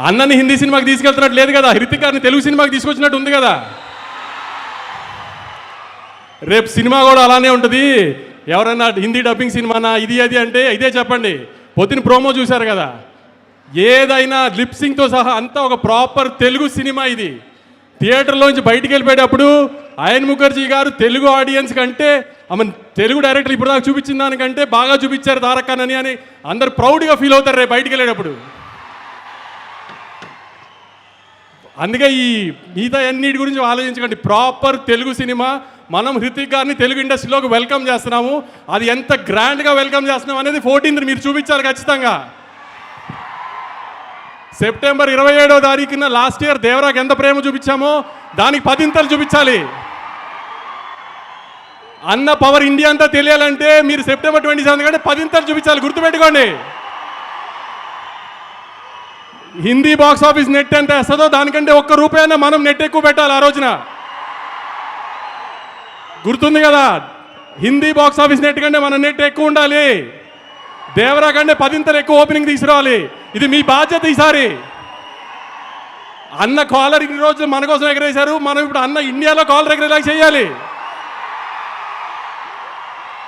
అన్నని హిందీ సినిమాకి తీసుకెళ్తున్నట్టు లేదు కదా, హృతిక్ గారిని తెలుగు సినిమాకి తీసుకొచ్చినట్టు ఉంది కదా. రేపు సినిమా కూడా అలానే ఉంటుంది. ఎవరైనా హిందీ డబ్బింగ్ సినిమానా ఇది అది అంటే ఇదే చెప్పండి. పొద్దున ప్రోమో చూశారు కదా, ఏదైనా లిప్సింగ్తో సహా అంతా ఒక ప్రాపర్ తెలుగు సినిమా. ఇది థియేటర్లోంచి బయటికి వెళ్ళిపోయేటప్పుడు అయన్ ముఖర్జీ గారు తెలుగు ఆడియన్స్ కంటే ఆమె తెలుగు డైరెక్టర్ ఇప్పుడు దాకా చూపించిన దానికంటే బాగా చూపించారు తారక్ ఖాన్ అని అందరు ప్రౌడ్గా ఫీల్ అవుతారు రేపు బయటికి వెళ్ళేటప్పుడు. అందుకే ఈ మిగతా అన్నిటి గురించి ఆలోచించకండి. Proper Telugu cinema. మనం హృతిక్ గారిని తెలుగు ఇండస్ట్రీలోకి వెల్కమ్ చేస్తున్నాము. అది ఎంత గ్రాండ్గా వెల్కమ్ చేస్తున్నాం అనేది 14th మీరు చూపించాలి ఖచ్చితంగా. సెప్టెంబర్ 27వ తారీఖున లాస్ట్ ఇయర్ దేవరాకి ఎంత ప్రేమ చూపించామో దానికి 10 చూపించాలి. అన్న పవర్ ఇండియా అంతా తెలియాలంటే మీరు సెప్టెంబర్ 27 కంటే 10 చూపించాలి. గుర్తుపెట్టుకోండి. హిందీ బాక్స్ ఆఫీస్ నెట్ ఎంత వేస్తుందో దానికంటే ₹1 మనం నెట్ ఎక్కువ పెట్టాలి ఆ రోజున. గుర్తుంది కదా, హిందీ బాక్స్ ఆఫీస్ నెట్ కంటే మన నెట్ ఎక్కువ ఉండాలి. దేవరా కంటే 10 ఎక్కువ ఓపెనింగ్ తీసుకురావాలి. ఇది మీ బాధ్యత. ఈసారి అన్న కాలర్ ఇన్ని రోజులు మన కోసం ఎగరేశారు, మనం ఇప్పుడు అన్న ఇండియాలో కాలర్ ఎగరేలాగా చేయాలి.